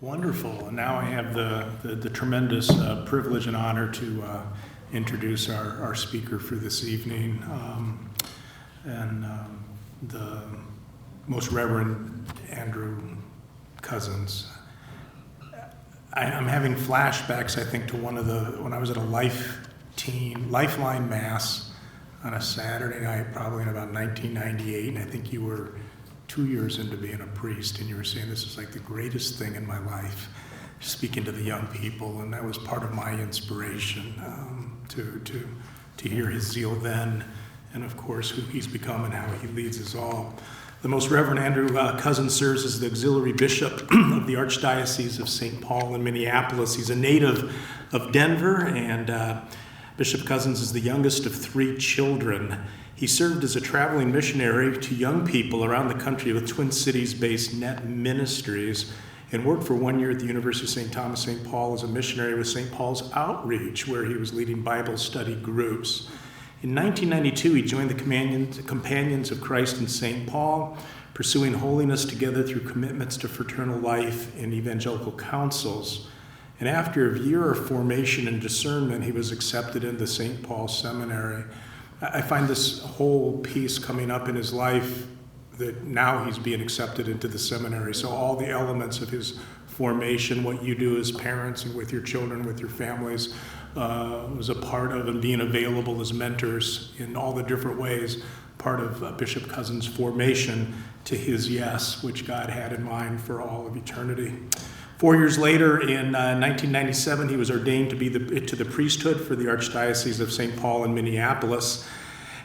Wonderful. And now I have the tremendous privilege and honor to introduce our speaker for this evening, the Most Reverend Andrew Cozzens. I'm having flashbacks, I think, to when I was at a Lifeline Mass on a Saturday night, probably in about 1998, and I think you were 2 years into being a priest, and you were saying this is like the greatest thing in my life, speaking to the young people, and that was part of my inspiration to hear his zeal then, and of course who he's become and how he leads us all. The Most Reverend Andrew Cozzens serves as the auxiliary bishop of the Archdiocese of St. Paul in Minneapolis. He's a native of Denver, and Bishop Cozzens is the youngest of 3 children. He served as a traveling missionary to young people around the country with Twin Cities-based Net Ministries, and worked for 1 year at the University of St. Thomas, St. Paul as a missionary with St. Paul's Outreach, where he was leading Bible study groups. In 1992, he joined the Companions of Christ in St. Paul, pursuing holiness together through commitments to fraternal life and evangelical councils. And after a year of formation and discernment, he was accepted into St. Paul Seminary. I find this whole piece coming up in his life that now he's being accepted into the seminary. So all the elements of his formation, what you do as parents and with your children, with your families, was a part of, and being available as mentors in all the different ways, part of Bishop Cozzens' formation to his yes, which God had in mind for all of eternity. 4 years later, in 1997, he was ordained to the priesthood for the Archdiocese of St. Paul in Minneapolis.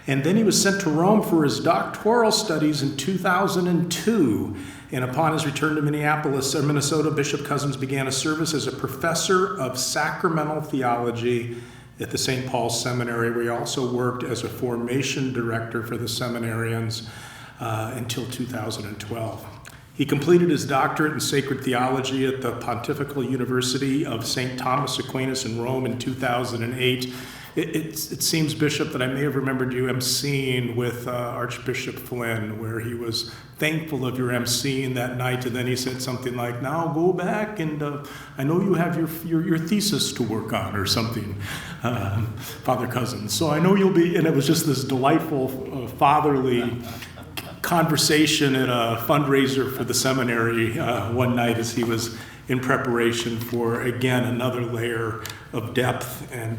And then he was sent to Rome for his doctoral studies in 2002. And upon his return to Minnesota, Bishop Cozzens began a service as a professor of sacramental theology at the St. Paul Seminary, where he also worked as a formation director for the seminarians until 2012. He completed his doctorate in sacred theology at the Pontifical University of St. Thomas Aquinas in Rome in 2008. It seems, Bishop, that I may have remembered you emceeing with Archbishop Flynn, where he was thankful of your emceeing that night, and then he said something like, "Now go back, and I know you have your thesis to work on," or something, Father Cozzens. So I know you'll be, and it was just this delightful fatherly conversation at a fundraiser for the seminary one night as he was in preparation for, again, another layer of depth and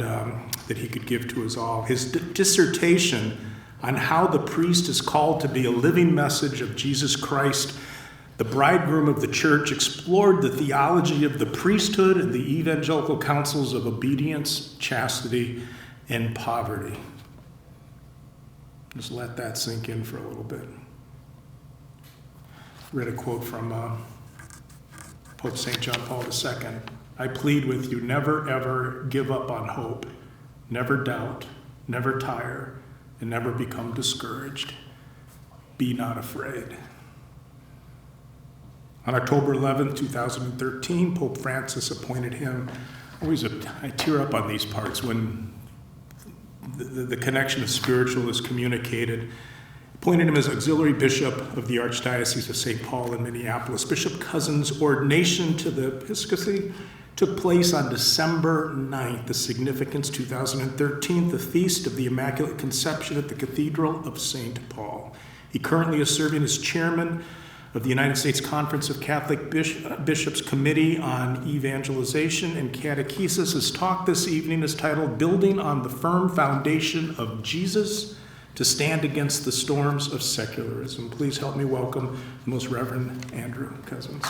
that he could give to us all. His dissertation on how the priest is called to be a living message of Jesus Christ, the bridegroom of the church, explored the theology of the priesthood and the evangelical counsels of obedience, chastity, and poverty. Just let that sink in for a little bit. Read a quote from Pope St. John Paul II. "I plead with you, never ever give up on hope, never doubt, never tire, and never become discouraged. Be not afraid." On October 11, 2013, Pope Francis appointed him. I tear up on these parts when the connection of spiritual is communicated. Appointed him as auxiliary bishop of the Archdiocese of St. Paul in Minneapolis. Bishop Cozzens' ordination to the episcopacy took place on December 9th, the significance 2013, the Feast of the Immaculate Conception at the Cathedral of St. Paul. He currently is serving as chairman of the United States Conference of Catholic Bishops Committee on Evangelization and Catechesis. His talk this evening is titled "Building on the Firm Foundation of Jesus to Stand Against the Storms of Secularism." Please help me welcome the Most Reverend Andrew Cozzens.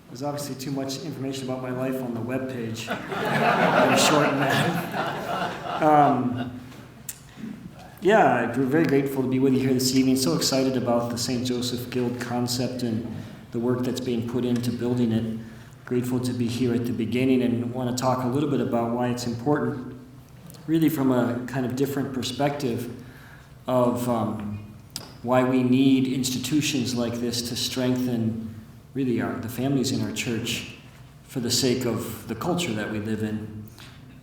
There's obviously too much information about my life on the webpage. I'm shorten that. I'm very grateful to be with you here this evening. So excited about the St. Joseph Guild concept and the work that's being put into building it. Grateful to be here at the beginning and want to talk a little bit about why it's important, really from a kind of different perspective of why we need institutions like this to strengthen really the families in our church for the sake of the culture that we live in.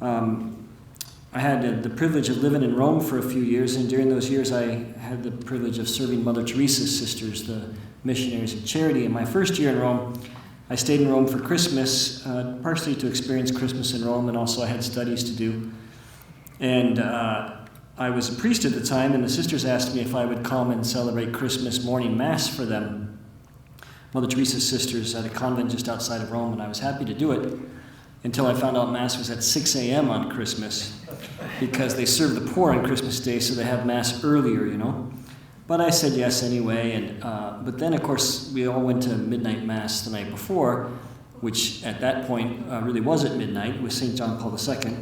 I had the privilege of living in Rome for a few years, and during those years I had the privilege of serving Mother Teresa's sisters, the missionaries of charity. In my first year in Rome, I stayed in Rome for Christmas, partially to experience Christmas in Rome, and also I had studies to do. And I was a priest at the time, and the sisters asked me if I would come and celebrate Christmas morning Mass for them. Mother Teresa's sisters at a convent just outside of Rome, and I was happy to do it until I found out Mass was at 6 a.m. on Christmas, because they serve the poor on Christmas Day, so they have Mass earlier, you know. But I said yes anyway, and but then, of course, we all went to midnight Mass the night before, which at that point really was at midnight, with St. John Paul II.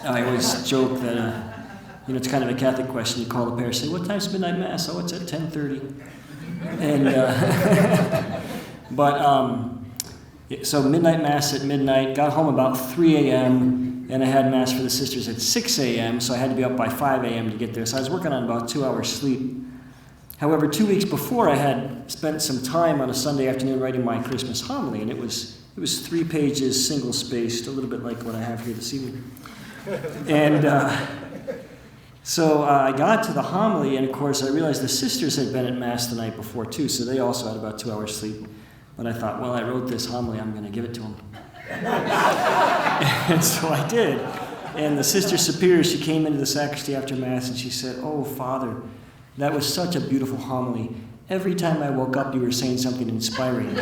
I always joke that, it's kind of a Catholic question. You call the parish, say, what time's midnight Mass? Oh, it's at 10:30. And, so midnight Mass at midnight, got home about 3 a.m., and I had Mass for the sisters at 6 a.m., so I had to be up by 5 a.m. to get there. So I was working on about 2 hours sleep. However, 2 weeks before, I had spent some time on a Sunday afternoon writing my Christmas homily, and it was 3 pages, single-spaced, a little bit like what I have here this evening. And so I got to the homily, and of course, I realized the sisters had been at Mass the night before, too, so they also had about 2 hours sleep. But I thought, well, I wrote this homily, I'm going to give it to them. And so I did. And the Sister Superior, she came into the sacristy after Mass, and she said, oh, Father, that was such a beautiful homily. Every time I woke up, you were saying something inspiring.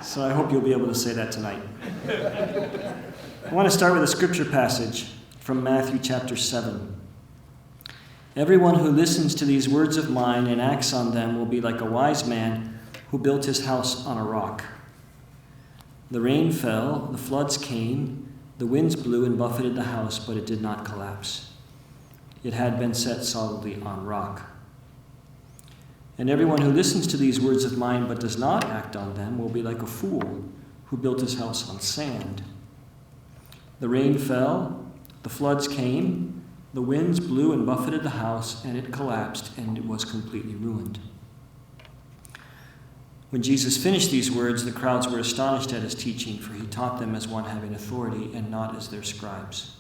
So I hope you'll be able to say that tonight. I want to start with a scripture passage from Matthew chapter 7. Everyone who listens to these words of mine and acts on them will be like a wise man who built his house on a rock. The rain fell, the floods came, the winds blew and buffeted the house, but it did not collapse. It had been set solidly on rock. And everyone who listens to these words of mine but does not act on them will be like a fool who built his house on sand. The rain fell, the floods came, the winds blew and buffeted the house, and it collapsed, and it was completely ruined. When Jesus finished these words, the crowds were astonished at his teaching, for he taught them as one having authority and not as their scribes.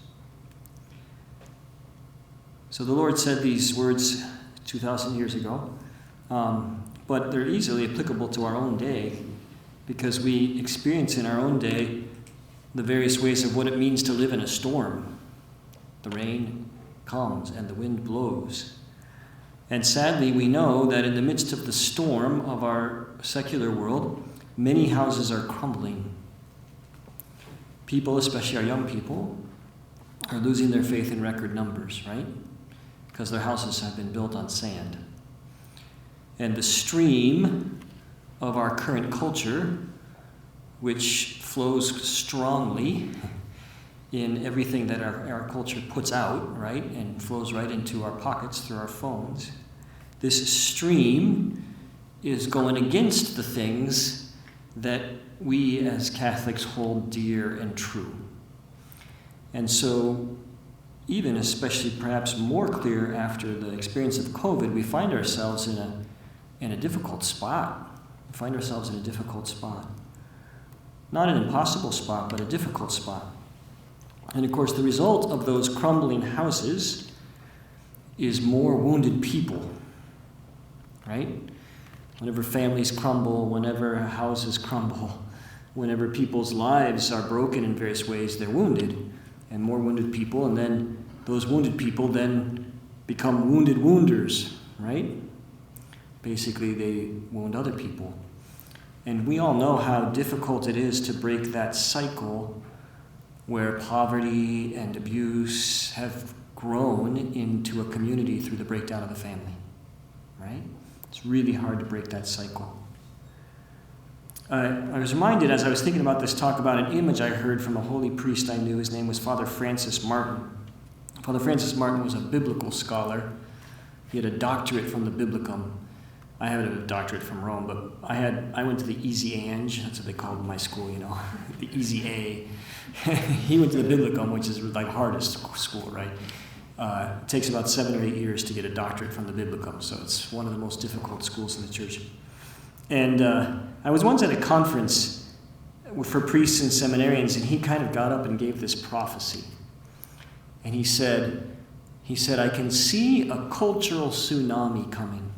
So the Lord said these words 2,000 years ago, but they're easily applicable to our own day, because we experience in our own day the various ways of what it means to live in a storm. The rain comes and the wind blows. And sadly, we know that in the midst of the storm of our secular world, many houses are crumbling. People, especially our young people, are losing their faith in record numbers, right? Because their houses have been built on sand. And the stream of our current culture, which flows strongly in everything that our culture puts out, right, and flows right into our pockets through our phones, this stream is going against the things that we as Catholics hold dear and true. And so, even especially perhaps more clear after the experience of COVID, we find ourselves in a difficult spot. We find ourselves in a difficult spot. Not an impossible spot, but a difficult spot. And of course, the result of those crumbling houses is more wounded people, right? Whenever families crumble, whenever houses crumble, whenever people's lives are broken in various ways, they're wounded, and more wounded people, and then those wounded people then become wounded wounders, right? Basically, they wound other people. And we all know how difficult it is to break that cycle where poverty and abuse have grown into a community through the breakdown of the family, right? It's really hard to break that cycle. I was reminded as I was thinking about this talk about an image I heard from a holy priest I knew. His name was Father Francis Martin. Father Francis Martin was a biblical scholar. He had a doctorate from the Biblicum. I had a doctorate from Rome, but I went to the Easy Ange. That's what they called my school, the Easy A. He went to the Biblicum, which is like hardest school, right? It takes about 7 or 8 years to get a doctorate from the Biblicum, so it's one of the most difficult schools in the church. And I was once at a conference for priests and seminarians, and he kind of got up and gave this prophecy. And he said, I can see a cultural tsunami coming.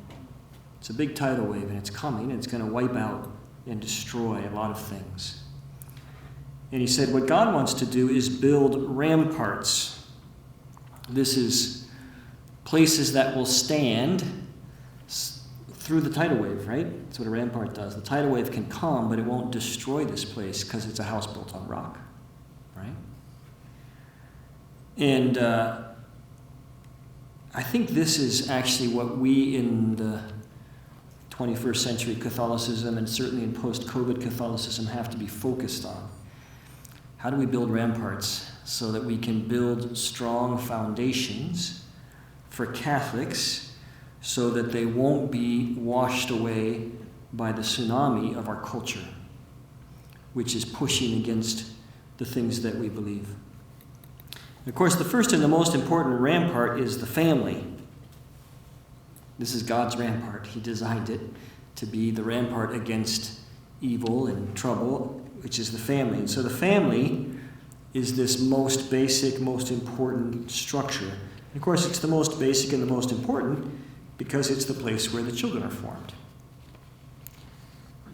It's a big tidal wave, and it's coming, and it's going to wipe out and destroy a lot of things. And he said, what God wants to do is build ramparts. This is places that will stand through the tidal wave, right? That's what a rampart does. The tidal wave can come, but it won't destroy this place because it's a house built on rock, right? And I think this is actually what we in the 21st century Catholicism and certainly in post-COVID Catholicism have to be focused on. How do we build ramparts so that we can build strong foundations for Catholics so that they won't be washed away by the tsunami of our culture, which is pushing against the things that we believe? Of course, the first and the most important rampart is the family. This is God's rampart. He designed it to be the rampart against evil and trouble, which is the family. And so the family is this most basic, most important structure. And of course, it's the most basic and the most important because it's the place where the children are formed.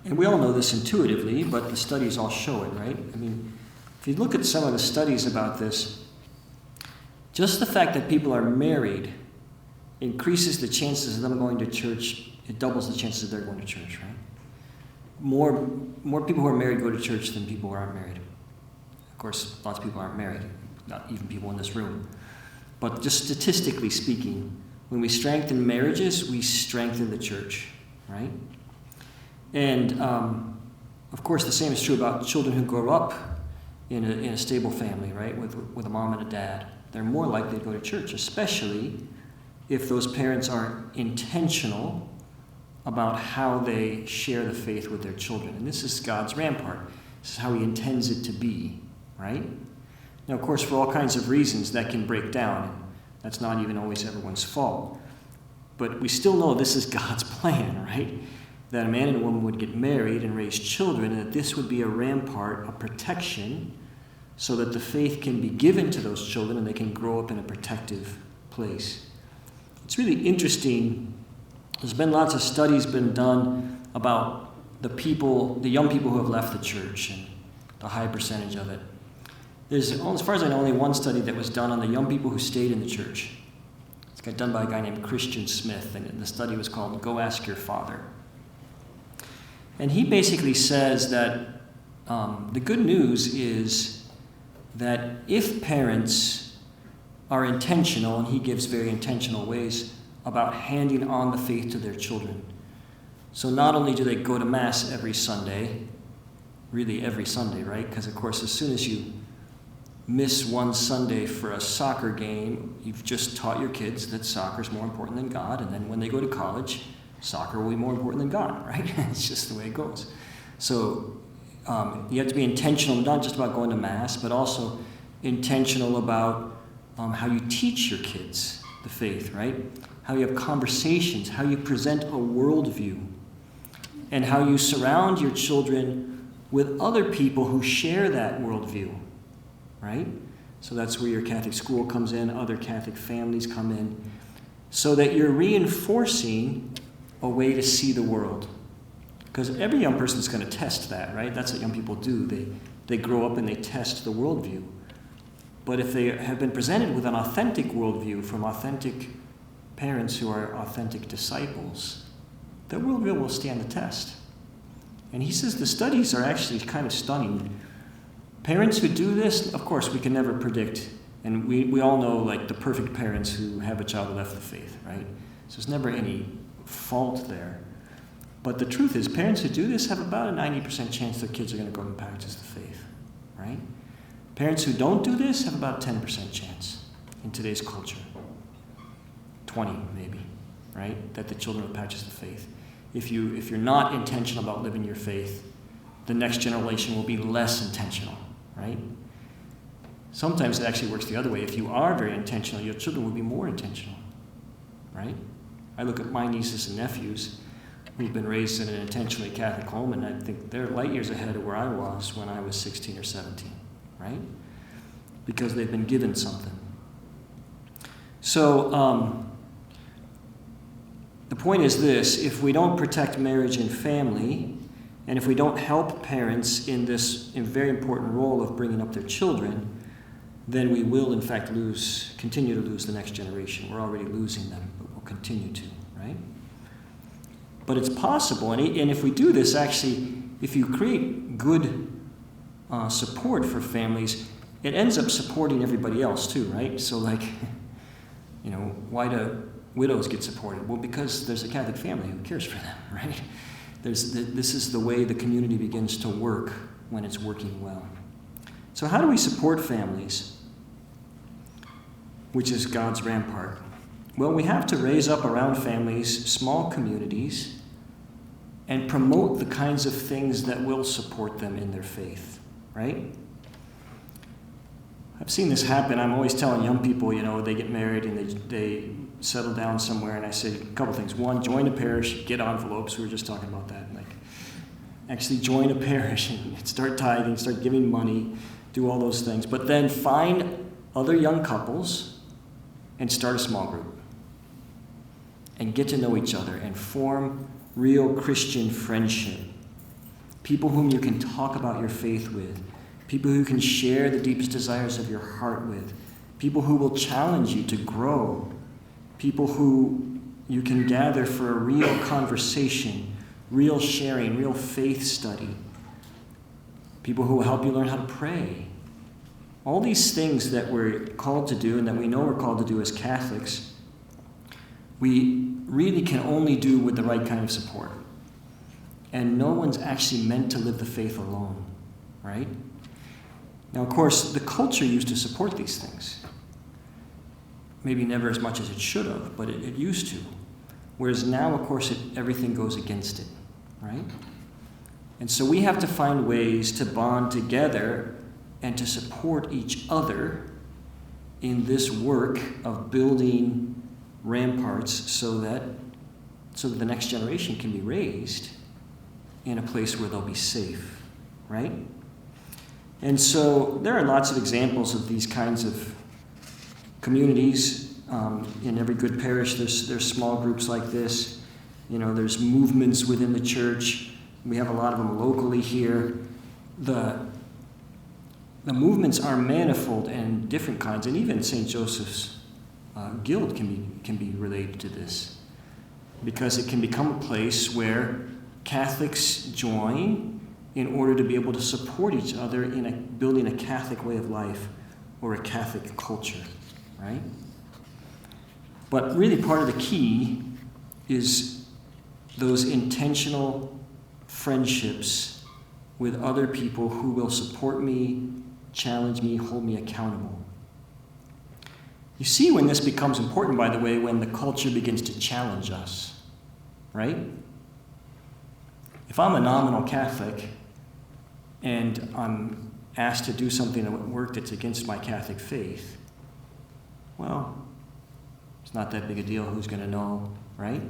And we all know this intuitively, but the studies all show it, right? I mean, if you look at some of the studies about this, just the fact that people are married increases the chances of them going to church. It doubles the chances of they're going to church, right? More people who are married go to church than people who aren't married. Of course, lots of people aren't married, not even people in this room. But just statistically speaking, when we strengthen marriages, we strengthen the church, right? And, of course, the same is true about children who grow up in a stable family, right, with a mom and a dad. They're more likely to go to church, especially if those parents are intentional about how they share the faith with their children. And this is God's rampart. This is how he intends it to be, right? Now, of course, for all kinds of reasons, that can break down. And that's not even always everyone's fault. But we still know this is God's plan, right? That a man and a woman would get married and raise children, and that this would be a rampart, a protection, so that the faith can be given to those children and they can grow up in a protective place. It's really interesting. There's been lots of studies been done about the young people who have left the church and the high percentage of it. There's, as far as I know, only one study that was done on the young people who stayed in the church. It's got done by a guy named Christian Smith, and the study was called Go Ask Your Father. And he basically says that the good news is that if parents are intentional, and he gives very intentional ways about handing on the faith to their children. So not only do they go to Mass every Sunday, really every Sunday, right? Because, of course, as soon as you miss one Sunday for a soccer game, you've just taught your kids that soccer is more important than God, and then when they go to college, soccer will be more important than God, right? It's just the way it goes. So you have to be intentional, not just about going to Mass, but also intentional about how you teach your kids the faith, right? How you have conversations, how you present a worldview, and how you surround your children with other people who share that worldview, right? So that's where your Catholic school comes in, other Catholic families come in, so that you're reinforcing a way to see the world. Because every young person is going to test that, right? That's what young people do. They grow up and they test the worldview. But if they have been presented with an authentic worldview from authentic parents who are authentic disciples, that worldview will stand the test. And he says the studies are actually kind of stunning. Parents who do this, of course, we can never predict. And we all know, like, the perfect parents who have a child who left the faith, right? So there's never any fault there. But the truth is, parents who do this have about a 90% chance their kids are going to go and practice the faith, right? Parents who don't do this have about a 10% chance in today's culture. 20 maybe, right? That the children will practice the faith. If you're not intentional about living your faith, the next generation will be less intentional, right? Sometimes it actually works the other way. If you are very intentional, your children will be more intentional, right? I look at my nieces and nephews who've been raised in an intentionally Catholic home, and I think they're light years ahead of where I was when I was 16 or 17, right? Because they've been given something. So the point is this: if we don't protect marriage and family, and if we don't help parents in this very important role of bringing up their children, then we will, in fact, continue to lose the next generation. We're already losing them, but we'll continue to, right? But it's possible, and if we do this, actually, if you create good support for families, it ends up supporting everybody else too, right? So like, why do widows get supported? Well, because there's a Catholic family who cares for them, right? This is the way the community begins to work when it's working well. So how do we support families, which is God's rampart? Well, we have to raise up around families small communities and promote the kinds of things that will support them in their faith, right? I've seen this happen. I'm always telling young people, they get married and they settle down somewhere, and I say a couple things. One, join a parish, get envelopes. We were just talking about that. Like, actually join a parish and start tithing, start giving money, do all those things. But then find other young couples and start a small group and get to know each other and form real Christian friendship. People whom you can talk about your faith with. People who can share the deepest desires of your heart with. People who will challenge you to grow. People who you can gather for a real conversation, real sharing, real faith study. People who will help you learn how to pray. All these things that we're called to do and that we know we're called to do as Catholics, we really can only do with the right kind of support. And no one's actually meant to live the faith alone, right? Now, of course, the culture used to support these things. Maybe never as much as it should have, but it used to. Whereas now, of course, everything goes against it, right? And so we have to find ways to bond together and to support each other in this work of building ramparts so that the next generation can be raised in a place where they'll be safe, right? And so there are lots of examples of these kinds of communities. In every good parish, there's small groups like this. There's movements within the church. We have a lot of them locally here. The movements are manifold and different kinds, and even St. Joseph's Guild can be related to this, because it can become a place where Catholics join in order to be able to support each other in building a Catholic way of life or a Catholic culture, right? But really part of the key is those intentional friendships with other people who will support me, challenge me, hold me accountable. You see when this becomes important, by the way, when the culture begins to challenge us, right? If I'm a nominal Catholic and I'm asked to do something at work that's against my Catholic faith, well, it's not that big a deal. Who's going to know, right?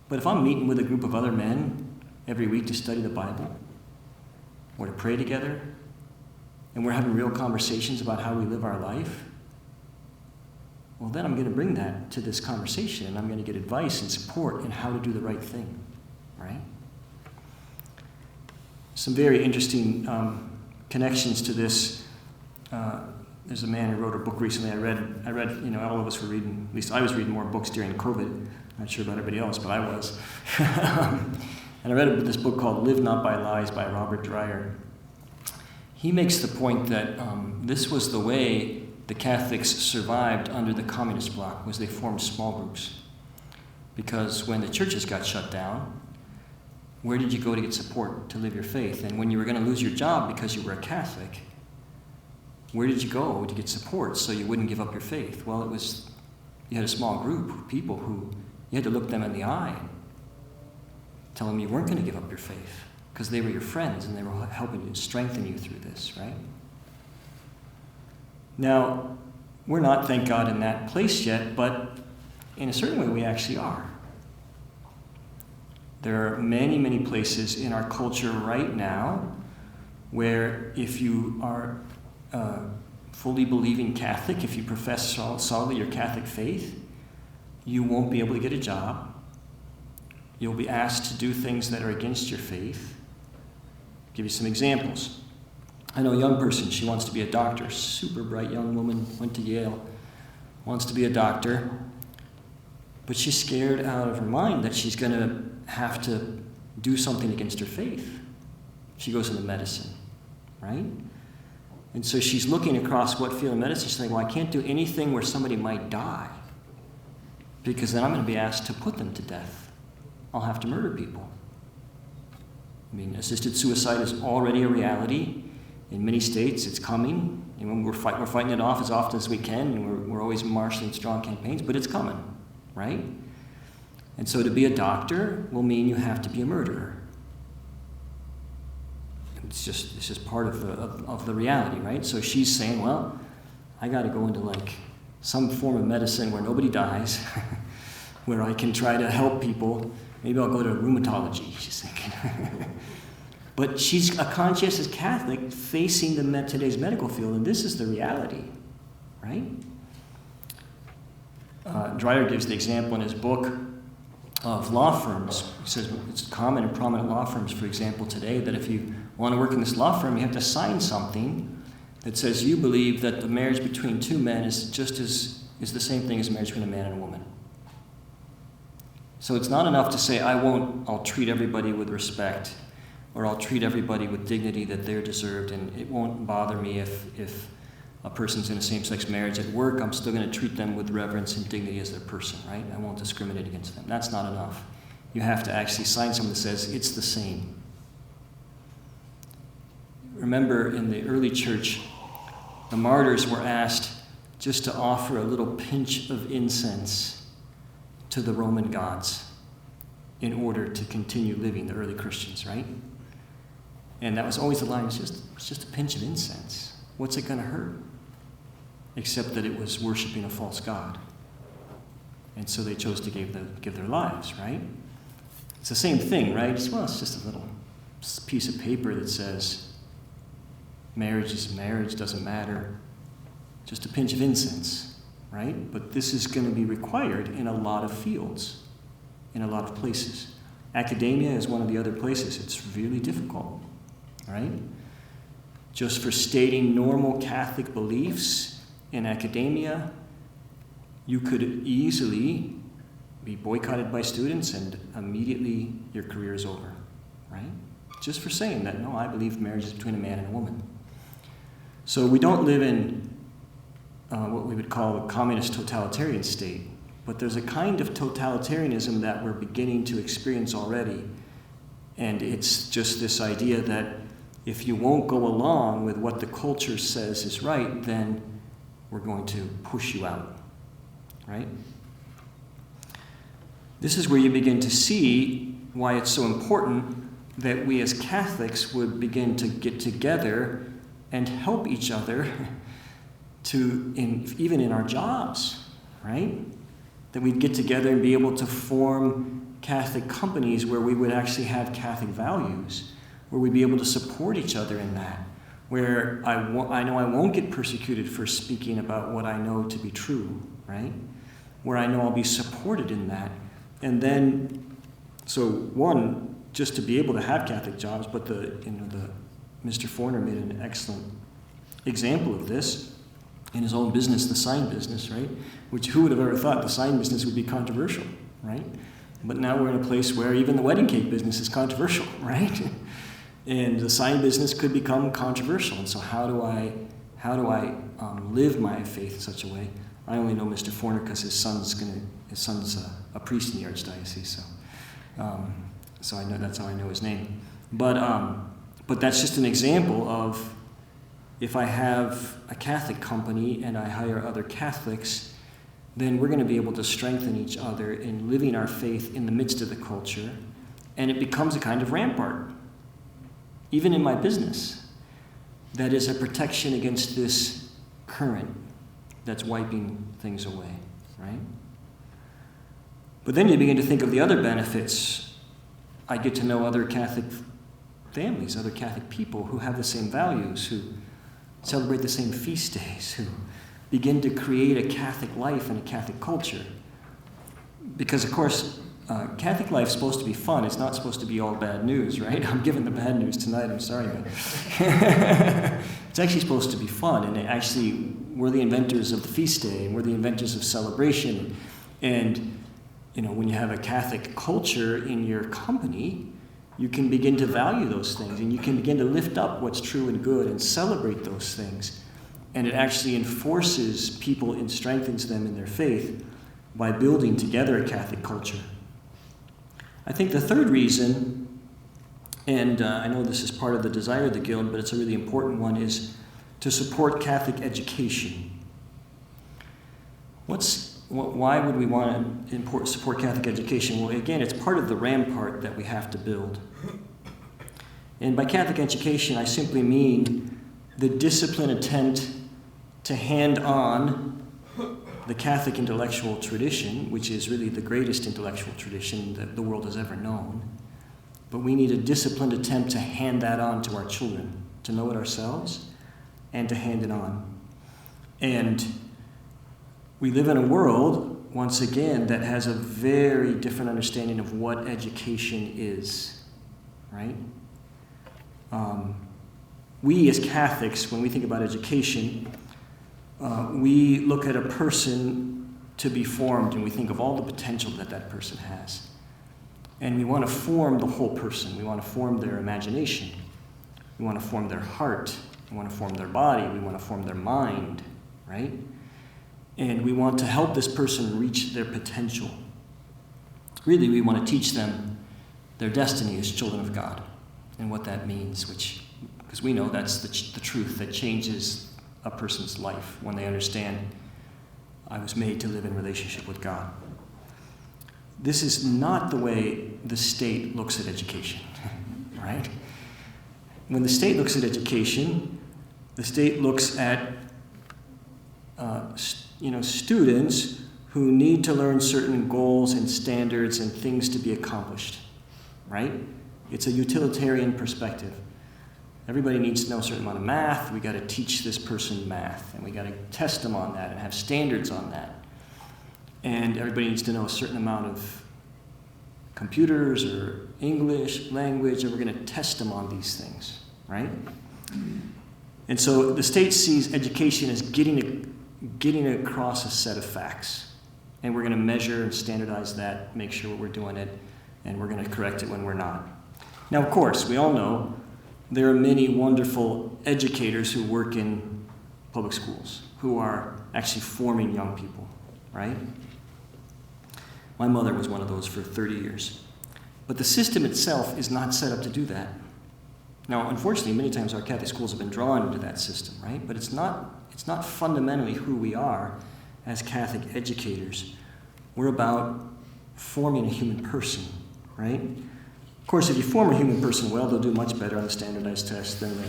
But if I'm meeting with a group of other men every week to study the Bible or to pray together, and we're having real conversations about how we live our life, well, then I'm going to bring that to this conversation, and I'm going to get advice and support in how to do the right thing, right? Some very interesting connections to this. There's a man who wrote a book recently. I read. All of us were reading. At least I was reading more books during COVID. Not sure about everybody else, but I was. And I read this book called "Live Not by Lies" by Robert Dreyer. He makes the point that this was the way the Catholics survived under the communist bloc, was they formed small groups. Because when the churches got shut down, where did you go to get support to live your faith? And when you were going to lose your job because you were a Catholic, where did you go to get support so you wouldn't give up your faith? Well, you had a small group of people who you had to look them in the eye, tell them you weren't going to give up your faith because they were your friends and they were helping you, strengthen you through this, right? Now, we're not, thank God, in that place yet, but in a certain way we actually are. There are many, many places in our culture right now where if you are fully believing Catholic, if you profess solidly your Catholic faith, you won't be able to get a job. You'll be asked to do things that are against your faith. I'll give you some examples. I know a young person, she wants to be a doctor, super bright young woman, went to Yale, wants to be a doctor, but she's scared out of her mind that she's going to have to do something against her faith. She goes into medicine, right? And so she's looking across what field of medicine. She's like, well, I can't do anything where somebody might die because then I'm going to be asked to put them to death. I'll have to murder people. I mean, assisted suicide is already a reality. In many states, it's coming. And we're fighting it off as often as we can, and we're always marshaling strong campaigns, but it's coming, right? And so to be a doctor will mean you have to be a murderer. It's just part of the reality, right? So she's saying, well, I got to go into like some form of medicine where nobody dies, where I can try to help people. Maybe I'll go to rheumatology, she's thinking. But she's a conscientious Catholic facing today's medical field, and this is the reality, right? Dreyer gives the example in his book of law firms. He says it's common in prominent law firms, for example, today, that if you want to work in this law firm, you have to sign something that says you believe that the marriage between two men is the same thing as a marriage between a man and a woman. So it's not enough to say, I'll treat everybody with respect, or I'll treat everybody with dignity that they're deserved, and it won't bother me if a person's in a same-sex marriage. At work, I'm still going to treat them with reverence and dignity as their person, right? I won't discriminate against them. That's not enough. You have to actually sign something that says it's the same. Remember, in the early church, the martyrs were asked just to offer a little pinch of incense to the Roman gods in order to continue living, the early Christians, right? And that was always the line, it's just a pinch of incense. What's it going to hurt? Except that it was worshiping a false god. And so they chose to give their lives, right? It's the same thing, right? It's just a little piece of paper that says, marriage is marriage, doesn't matter. Just a pinch of incense, right? But this is going to be required in a lot of fields, in a lot of places. Academia is one of the other places. It's really difficult, right? Just for stating normal Catholic beliefs in academia, you could easily be boycotted by students and immediately your career is over, right? Just for saying that, no, I believe marriage is between a man and a woman. So we don't live in what we would call a communist totalitarian state, but there's a kind of totalitarianism that we're beginning to experience already, and it's just this idea that if you won't go along with what the culture says is right, then we're going to push you out, right? This is where you begin to see why it's so important that we as Catholics would begin to get together and help each other even in our jobs, right? That we'd get together and be able to form Catholic companies where we would actually have Catholic values, where we'd be able to support each other in that, where I know I won't get persecuted for speaking about what I know to be true, right? Where I know I'll be supported in that. And then, so one, just to be able to have Catholic jobs, but Mr. Forner made an excellent example of this in his own business, the sign business, right? Which who would have ever thought the sign business would be controversial, right? But now we're in a place where even the wedding cake business is controversial, right? And the sign business could become controversial. And so how do I live my faith in such a way? I only know Mr. Forner because his son's a priest in the archdiocese, so I know that's how I know his name. But that's just an example of if I have a Catholic company and I hire other Catholics, then we're going to be able to strengthen each other in living our faith in the midst of the culture, and it becomes a kind of rampart. Even in my business, that is a protection against this current that's wiping things away, right? But then you begin to think of the other benefits. I get to know other Catholic families, other Catholic people who have the same values, who celebrate the same feast days, who begin to create a Catholic life and a Catholic culture. Because, of course, Catholic life is supposed to be fun. It's not supposed to be all bad news, right? I'm giving the bad news tonight, I'm sorry. But it's actually supposed to be fun, and actually we're the inventors of the feast day, and we're the inventors of celebration. And, you know, when you have a Catholic culture in your company, you can begin to value those things, and you can begin to lift up what's true and good and celebrate those things. And it actually enforces people and strengthens them in their faith by building together a Catholic culture. I think the third reason, and I know this is part of the desire of the Guild, but it's a really important one, is to support Catholic education. Why would we want to support Catholic education? Well, again, it's part of the rampart that we have to build. And by Catholic education, I simply mean the disciplined attempt to hand on the Catholic intellectual tradition, which is really the greatest intellectual tradition that the world has ever known. But we need a disciplined attempt to hand that on to our children, to know it ourselves and to hand it on. And we live in a world, once again, that has a very different understanding of what education is, right? We as Catholics, when we think about education, we look at a person to be formed, and we think of all the potential that that person has. And we want to form the whole person. We want to form their imagination. We want to form their heart. We want to form their body. We want to form their mind, right? And we want to help this person reach their potential. Really, we want to teach them their destiny as children of God and what that means, because we know that's the truth that changes a person's life when they understand, I was made to live in relationship with God. This is not the way the state looks at education, right? When the state looks at education, the state looks at students who need to learn certain goals and standards and things to be accomplished, right? It's a utilitarian perspective. Everybody needs to know a certain amount of math. We got to teach this person math, and we got to test them on that and have standards on that. And everybody needs to know a certain amount of computers or English language, and we're going to test them on these things, right? And so the state sees education as getting across a set of facts, and we're going to measure and standardize that, make sure we're doing it, and we're going to correct it when we're not. Now, of course, we all know there are many wonderful educators who work in public schools, who are actually forming young people, right? My mother was one of those for 30 years. But the system itself is not set up to do that. Now, unfortunately, many times our Catholic schools have been drawn into that system, right? But it's not fundamentally who we are as Catholic educators. We're about forming a human person, right? Of course, if you form a human person well, they'll do much better on the standardized test than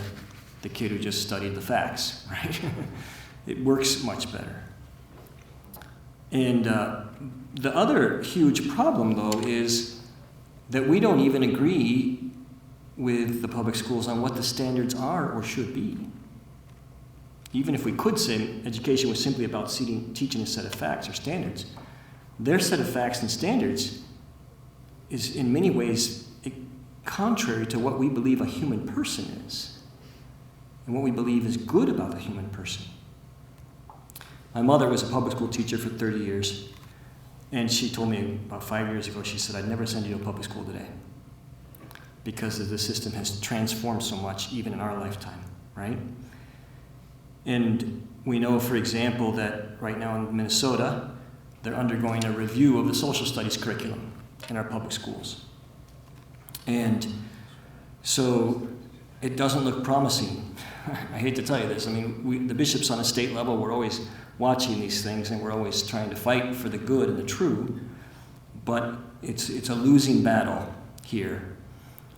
the kid who just studied the facts, right? It works much better. And the other huge problem, though, is that we don't even agree with the public schools on what the standards are or should be. Even if we could say education was simply about teaching a set of facts or standards, their set of facts and standards is in many ways contrary to what we believe a human person is and what we believe is good about a human person. My mother was a public school teacher for 30 years, and she told me about 5 years ago, she said, I'd never send you to a public school today because the system has transformed so much, even in our lifetime, right? And we know, for example, that right now in Minnesota, they're undergoing a review of the social studies curriculum in our public schools. And so it doesn't look promising. I hate to tell you this. I mean, the bishops on a state level, we're always watching these things, and we're always trying to fight for the good and the true, but it's a losing battle here.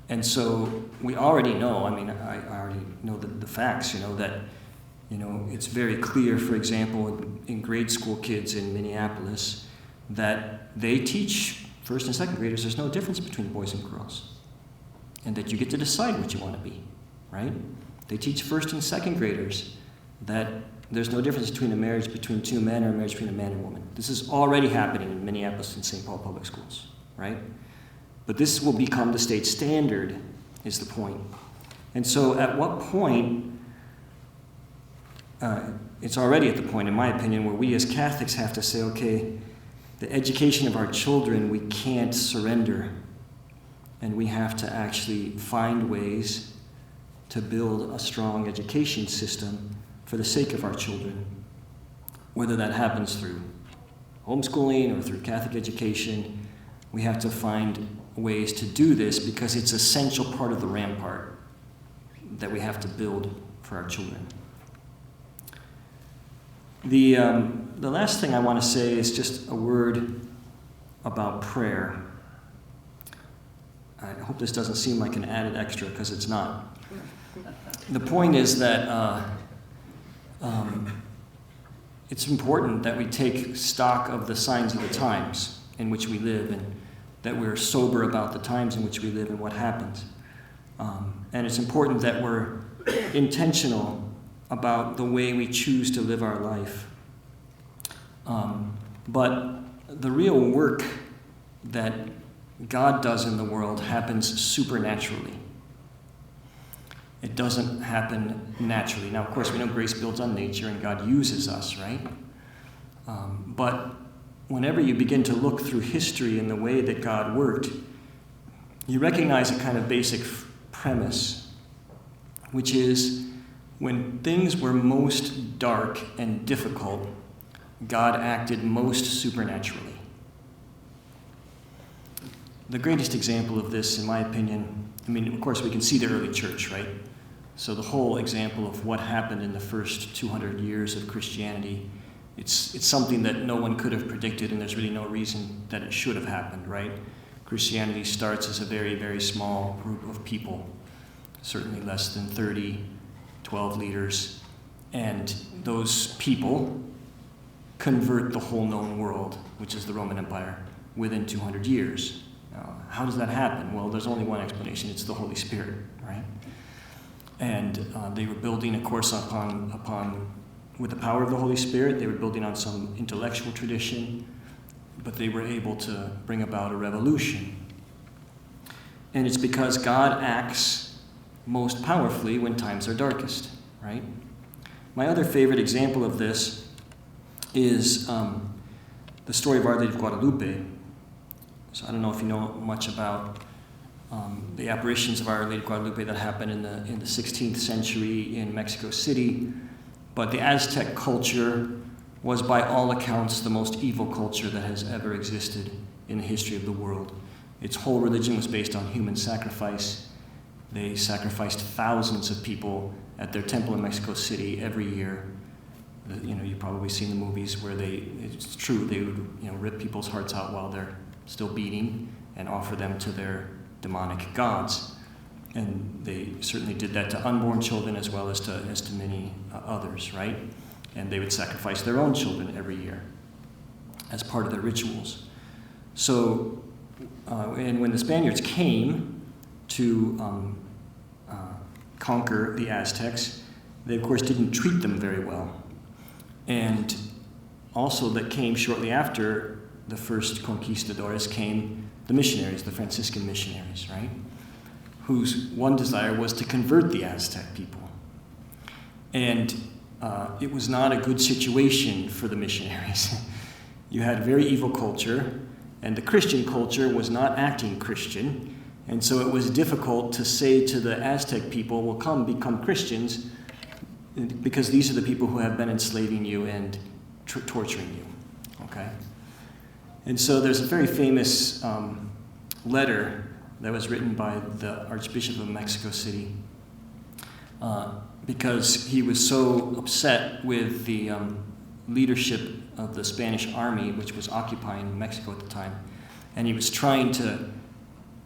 And so we already know, I already know the facts, that It's very clear, for example, in grade school kids in Minneapolis, that they teach first and second graders there's no difference between boys and girls, and that you get to decide what you want to be, right? They teach first and second graders that there's no difference between a marriage between two men or a marriage between a man and woman. This is already happening in Minneapolis and St. Paul Public Schools, right? But this will become the state standard, is the point. And so at what point, it's already at the point, in my opinion, where we as Catholics have to say, okay, the education of our children we can't surrender, and we have to actually find ways to build a strong education system for the sake of our children, whether that happens through homeschooling or through Catholic education. We have to find ways to do this because it's an essential part of the rampart that we have to build for our children. The last thing I want to say is just a word about prayer. I hope this doesn't seem like an added extra, because it's not. The point is that it's important that we take stock of the signs of the times in which we live, and that we're sober about the times in which we live and what happens. And it's important that we're intentional about the way we choose to live our life. But the real work that God does in the world happens supernaturally. It doesn't happen naturally. Now, of course, we know grace builds on nature and God uses us, right? But whenever you begin to look through history and the way that God worked, you recognize a kind of basic premise, which is when things were most dark and difficult, God acted most supernaturally. The greatest example of this, in my opinion, of course, we can see the early church, right? So the whole example of what happened in the first 200 years of Christianity, it's something that no one could have predicted, and there's really no reason that it should have happened, right? Christianity starts as a very, very small group of people, certainly less than 30, 12 leaders, and those people convert the whole known world, which is the Roman Empire, within 200 years. How does that happen? Well, there's only one explanation. It's the Holy Spirit, right? And they were building, of course, with the power of the Holy Spirit, they were building on some intellectual tradition, but they were able to bring about a revolution. And it's because God acts most powerfully when times are darkest, right? My other favorite example of this is the story of Our Lady of Guadalupe. So I don't know if you know much about the apparitions of Our Lady of Guadalupe that happened in the 16th century in Mexico City, but the Aztec culture was by all accounts the most evil culture that has ever existed in the history of the world. Its whole religion was based on human sacrifice. They sacrificed thousands of people at their temple in Mexico City every year. You've probably seen the movies where it's true, they would rip people's hearts out while they're still beating and offer them to their demonic gods. And they certainly did that to unborn children as well as to many others, right? And they would sacrifice their own children every year as part of their rituals. So, and when the Spaniards came to conquer the Aztecs, they of course didn't treat them very well. And also that came shortly after the first conquistadores came the missionaries, the Franciscan missionaries, right? Whose one desire was to convert the Aztec people. And it was not a good situation for the missionaries. You had a very evil culture, and the Christian culture was not acting Christian, and so it was difficult to say to the Aztec people, well, come, become Christians, because these are the people who have been enslaving you and torturing you, okay? And so there's a very famous letter that was written by the Archbishop of Mexico City because he was so upset with the leadership of the Spanish army, which was occupying Mexico at the time, and he was trying to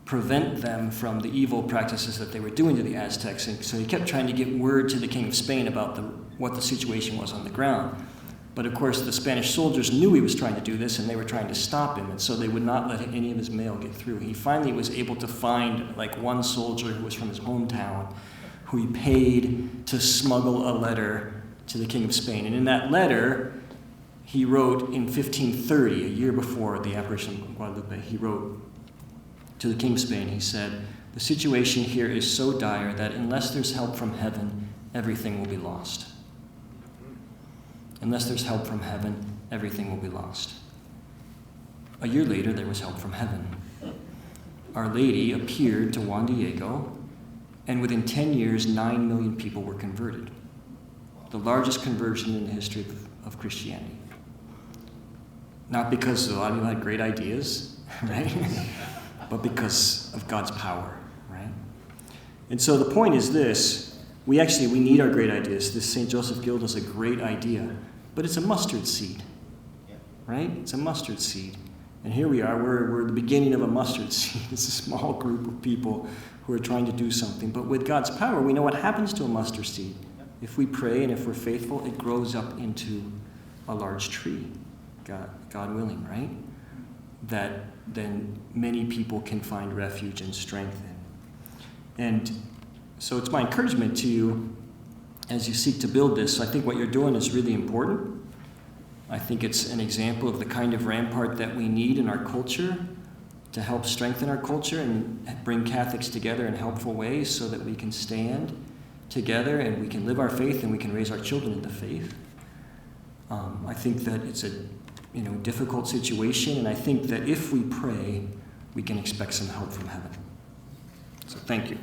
prevent them from the evil practices that they were doing to the Aztecs. And so he kept trying to get word to the King of Spain about what the situation was on the ground. But of course, the Spanish soldiers knew he was trying to do this, and they were trying to stop him, and so they would not let any of his mail get through. He finally was able to find like one soldier who was from his hometown, who he paid to smuggle a letter to the King of Spain. And in that letter, he wrote in 1530, a year before the apparition of Guadalupe, he wrote to the King of Spain, he said, "The situation here is so dire that unless there's help from heaven, everything will be lost." Unless there's help from heaven, everything will be lost. A year later, there was help from heaven. Our Lady appeared to Juan Diego, and within 10 years, 9 million people were converted. The largest conversion in the history of Christianity. Not because a lot of people had great ideas, right? But because of God's power, right? And so the point is this: we need our great ideas. This St. Joseph Guild is a great idea, but it's a mustard seed, right? It's a mustard seed. And here we are, we're the beginning of a mustard seed. It's a small group of people who are trying to do something. But with God's power, we know what happens to a mustard seed. If we pray and if we're faithful, it grows up into a large tree, God willing, right? That then many people can find refuge and strength in. And so it's my encouragement to you as you seek to build this. I think what you're doing is really important. I think it's an example of the kind of rampart that we need in our culture to help strengthen our culture and bring Catholics together in helpful ways so that we can stand together and we can live our faith and we can raise our children in the faith. I think that it's a difficult situation, and I think that if we pray, we can expect some help from heaven. So thank you.